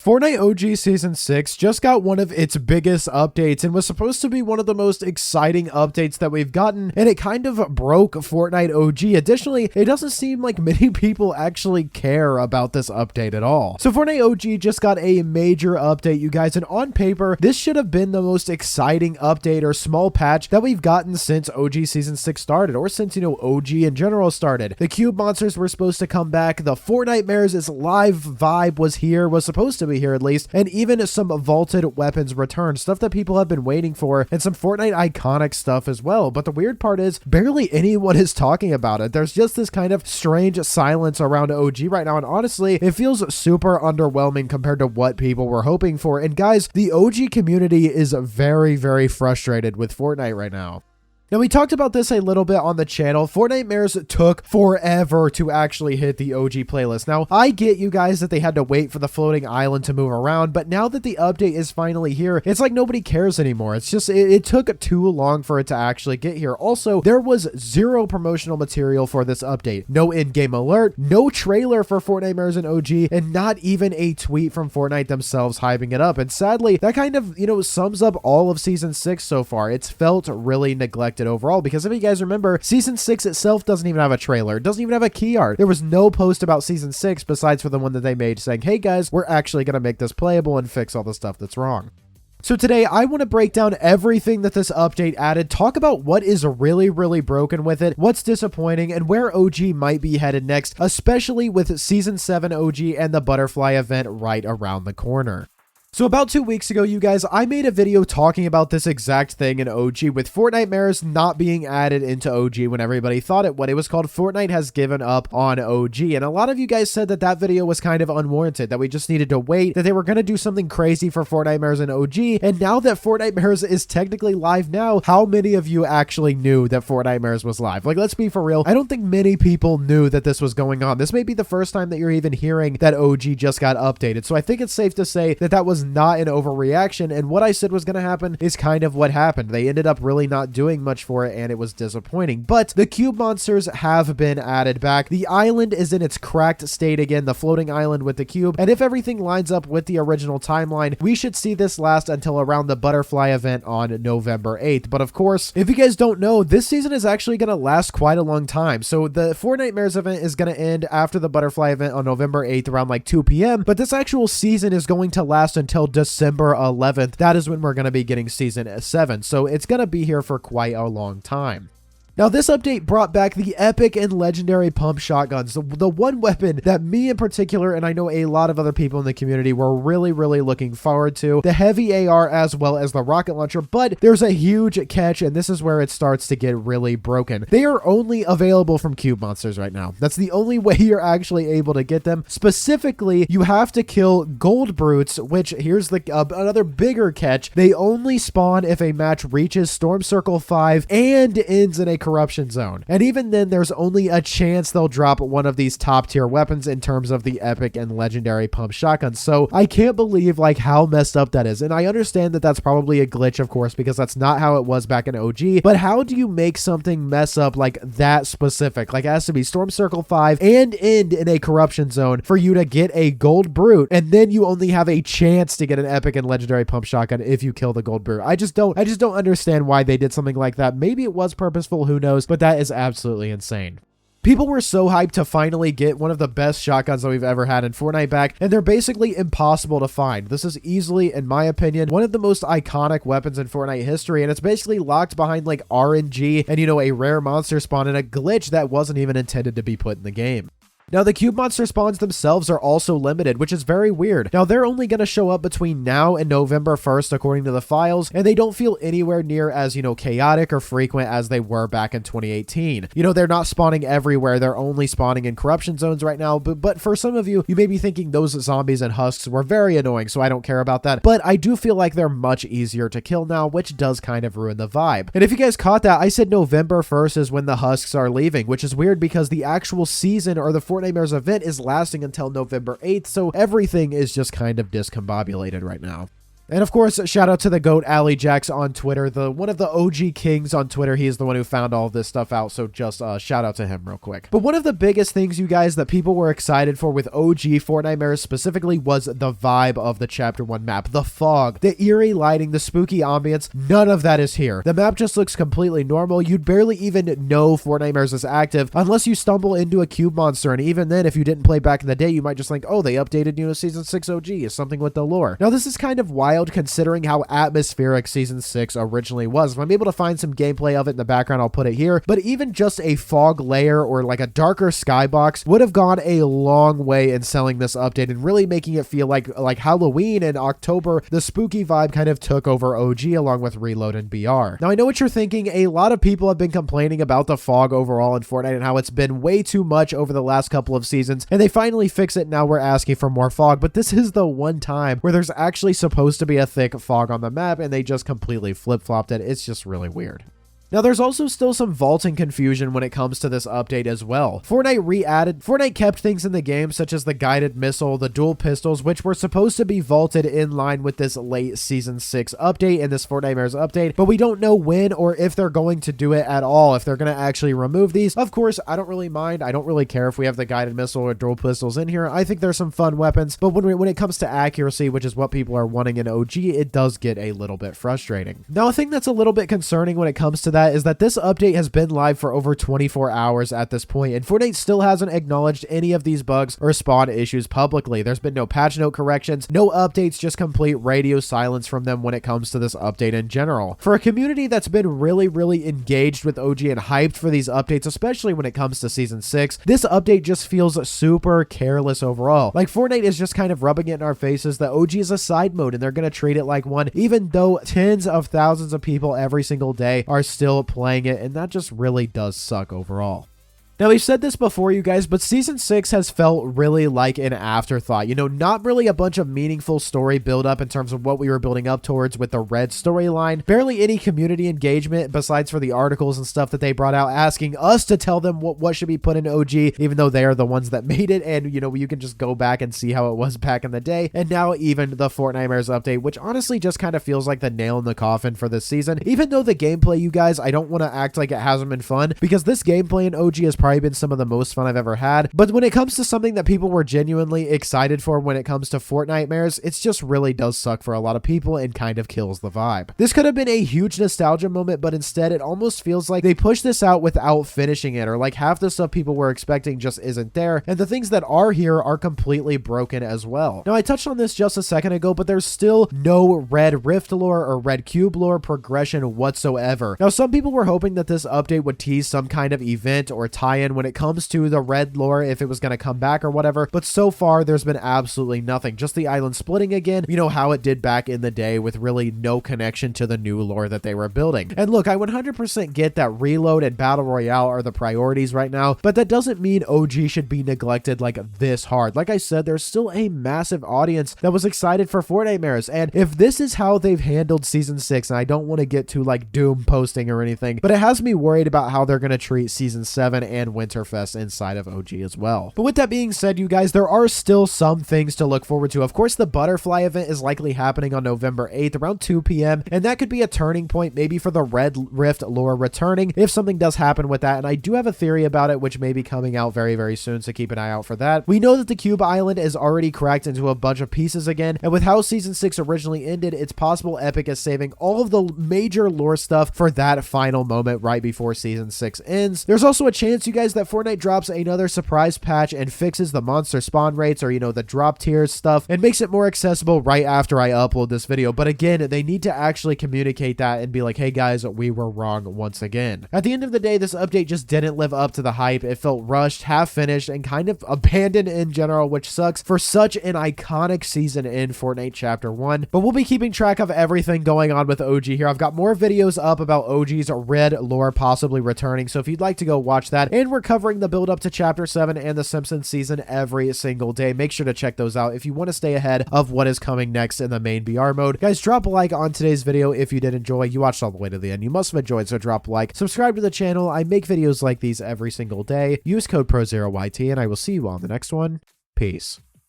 Fortnite OG Season 6 just got one of its biggest updates and was supposed to be one of the most exciting updates that we've gotten, and it kind of broke Fortnite OG. Additionally, it doesn't seem like many people actually care about this update at all. So Fortnite OG just got a major update, you guys, and on paper, this should have been the most exciting update or small patch that we've gotten since OG Season 6 started, or since, OG in general started. The cube monsters were supposed to come back, the Fortnitemares' live vibe was supposed to be here at least, and even some vaulted weapons returned, stuff that people have been waiting for, and some Fortnite iconic stuff as well. But the weird part is barely anyone is talking about it. There's just this kind of strange silence around OG right now, and honestly, it feels super underwhelming compared to what people were hoping for. And guys, the OG community is very, very frustrated with Fortnite right now. Now, we talked about this a little bit on the channel. Fortnitemares took forever to actually hit the OG playlist. Now, I get you guys that they had to wait for the floating island to move around, but now that the update is finally here, it's like nobody cares anymore. It's just, it took too long for it to actually get here. Also, there was zero promotional material for this update. No in-game alert, no trailer for Fortnitemares and OG, and not even a tweet from Fortnite themselves hyping it up. And sadly, that kind of, sums up all of Season 6 so far. It's felt really neglected overall, because if you guys remember, Season 6 itself doesn't even have a trailer. It doesn't even have a key art. There was no post about Season 6 besides for the one that they made saying, hey guys, we're actually going to make this playable and fix all the stuff that's wrong. So today, I want to break down everything that this update added, talk about what is really, really broken with it, what's disappointing, and where OG might be headed next, especially with Season 7 OG and the butterfly event right around the corner. So about 2 weeks ago, you guys, I made a video talking about this exact thing in OG with Fortnitemares not being added into OG when everybody thought it would. It was called Fortnite Has Given Up on OG. And a lot of you guys said that that video was kind of unwarranted, that we just needed to wait, that they were going to do something crazy for Fortnitemares and OG. And now that Fortnitemares is technically live now, how many of you actually knew that Fortnitemares was live? Like, let's be for real. I don't think many people knew that this was going on. This may be the first time that you're even hearing that OG just got updated. So I think it's safe to say that that was not an overreaction, and what I said was going to happen is kind of what happened. They ended up really not doing much for it, and it was disappointing. But the cube monsters have been added back. The island is in its cracked state again, the floating island with the cube, and if everything lines up with the original timeline, we should see this last until around the butterfly event on November 8th. But of course, if you guys don't know, this season is actually going to last quite a long time. So the Fortnitemares event is going to end after the butterfly event on November 8th around like 2 p.m., but this actual season is going to last until December 11th. That is when we're going to be getting Season 7. So it's going to be here for quite a long time. Now, this update brought back the epic and legendary pump shotguns, the one weapon that me in particular, and I know a lot of other people in the community, were really, really looking forward to. The heavy AR as well as the rocket launcher, but there's a huge catch, and this is where it starts to get really broken. They are only available from cube monsters right now. That's the only way you're actually able to get them. Specifically, you have to kill gold brutes, which here's the another bigger catch. They only spawn if a match reaches Storm Circle 5 and ends in a corruption zone. And even then, there's only a chance they'll drop one of these top tier weapons in terms of the epic and legendary pump shotguns. So I can't believe like how messed up that is. And I understand that that's probably a glitch, of course, because that's not how it was back in OG. But how do you make something mess up like that specific? Like it has to be Storm Circle 5 and end in a corruption zone for you to get a gold brute. And then you only have a chance to get an epic and legendary pump shotgun if you kill the gold brute. I just don't understand why they did something like that. Maybe it was purposeful, who knows, but that is absolutely insane. People were so hyped to finally get one of the best shotguns that we've ever had in Fortnite back, and they're basically impossible to find. This is easily, in my opinion, one of the most iconic weapons in Fortnite history, and it's basically locked behind like RNG and, a rare monster spawn and a glitch that wasn't even intended to be put in the game. Now, the cube monster spawns themselves are also limited, which is very weird. Now, they're only going to show up between now and November 1st, according to the files, and they don't feel anywhere near as, chaotic or frequent as they were back in 2018. They're not spawning everywhere. They're only spawning in corruption zones right now, but for some of you, you may be thinking those zombies and husks were very annoying, so I don't care about that. But I do feel like they're much easier to kill now, which does kind of ruin the vibe. And if you guys caught that, I said November 1st is when the husks are leaving, which is weird because the actual season or the Fortnitemares event is lasting until November 8th, so everything is just kind of discombobulated right now. And of course, shout out to the GOAT Ali Jax on Twitter, one of the OG kings on Twitter. He is the one who found all of this stuff out, so just shout out to him real quick. But one of the biggest things, you guys, that people were excited for with OG Fortnitemares specifically was the vibe of the Chapter 1 map. The fog, the eerie lighting, the spooky ambience, none of that is here. The map just looks completely normal. You'd barely even know Fortnitemares is active unless you stumble into a cube monster, and even then, if you didn't play back in the day, you might just think, oh, they updated, Season 6 OG is something with the lore. Now, this is kind of wild considering how atmospheric Season 6 originally was. If I'm able to find some gameplay of it in the background, I'll put it here, but even just a fog layer or like a darker skybox would have gone a long way in selling this update and really making it feel like Halloween in October. The spooky vibe kind of took over OG along with Reload and BR. Now, I know what you're thinking. A lot of people have been complaining about the fog overall in Fortnite and how it's been way too much over the last couple of seasons, and they finally fix it. Now we're asking for more fog, but this is the one time where there's actually supposed to be a thick fog on the map and they just completely flip-flopped it. It's just really weird. Now, there's also still some vaulting confusion when it comes to this update as well. Fortnite kept things in the game such as the guided missile, the dual pistols, which were supposed to be vaulted in line with this late Season 6 update and this Fortnitemares update, but we don't know when or if they're going to do it at all, if they're going to actually remove these. Of course, I don't really mind. I don't really care if we have the guided missile or dual pistols in here. I think there's some fun weapons, but when it comes to accuracy, which is what people are wanting in OG, it does get a little bit frustrating. Now, a thing that's a little bit concerning when it comes to that is that this update has been live for over 24 hours at this point, and Fortnite still hasn't acknowledged any of these bugs or spawn issues publicly. There's been no patch note corrections, no updates, just complete radio silence from them when it comes to this update in general. For a community that's been really engaged with OG and hyped for these updates, especially when it comes to Season 6, this update just feels super careless overall. Like, Fortnite is just kind of rubbing it in our faces that OG is a side mode and they're going to treat it like one, even though tens of thousands of people every single day are still playing it, and that just really does suck overall. Now, we've said this before, you guys, but Season 6 has felt really like an afterthought. Not really a bunch of meaningful story build-up in terms of what we were building up towards with the Red storyline. Barely any community engagement besides for the articles and stuff that they brought out asking us to tell them what should be put in OG, even though they are the ones that made it, and, you can just go back and see how it was back in the day. And now even the Fortnitemares update, which honestly just kind of feels like the nail in the coffin for this season. Even though the gameplay, you guys, I don't want to act like it hasn't been fun, because this gameplay in OG has probably been some of the most fun I've ever had. But when it comes to something that people were genuinely excited for when it comes to Fortnitemares, it just really does suck for a lot of people and kind of kills the vibe. This could have been a huge nostalgia moment, but instead it almost feels like they pushed this out without finishing it, or like half the stuff people were expecting just isn't there, and the things that are here are completely broken as well. Now, I touched on this just a second ago, but there's still no Red Rift lore or Red Cube lore progression whatsoever. Now, some people were hoping that this update would tease some kind of event or tie-in when it comes to the Red lore, if it was going to come back or whatever, but so far there's been absolutely nothing. Just the island splitting again, how it did back in the day, with really no connection to the new lore that they were building. And look, I 100% get that Reload and Battle Royale are the priorities right now, but that doesn't mean OG should be neglected like this hard. Like I said, there's still a massive audience that was excited for Fortnitemares, and if this is how they've handled Season 6, and I don't want to get too like doom posting or anything, but it has me worried about how they're going to treat Season 7 and Winterfest inside of OG as well. But with that being said, you guys, there are still some things to look forward to. Of course, the Butterfly event is likely happening on November 8th around 2 p.m. and that could be a turning point maybe for the Red Rift lore returning if something does happen with that, and I do have a theory about it which may be coming out very soon, so keep an eye out for that. We know that the Cube Island is already cracked into a bunch of pieces again, and with how Season 6 originally ended, it's possible Epic is saving all of the major lore stuff for that final moment right before Season 6 ends. There's also a chance, you guys, that Fortnite drops another surprise patch and fixes the monster spawn rates or, the drop tiers stuff and makes it more accessible right after I upload this video. But again, they need to actually communicate that and be like, hey guys, we were wrong once again. At the end of the day, this update just didn't live up to the hype. It felt rushed, half finished, and kind of abandoned in general, which sucks for such an iconic season in Fortnite Chapter 1. But we'll be keeping track of everything going on with OG here. I've got more videos up about OG's Red lore possibly returning, so if you'd like to go watch that, and we're covering the build up to Chapter 7 and the Simpsons season every single day. Make sure to check those out if you want to stay ahead of what is coming next in the main BR mode. Guys, drop a like on today's video if you did enjoy. You watched all the way to the end. You must have enjoyed, so drop a like. Subscribe to the channel. I make videos like these every single day. Use code PROZEROYT, and I will see you on the next one. Peace.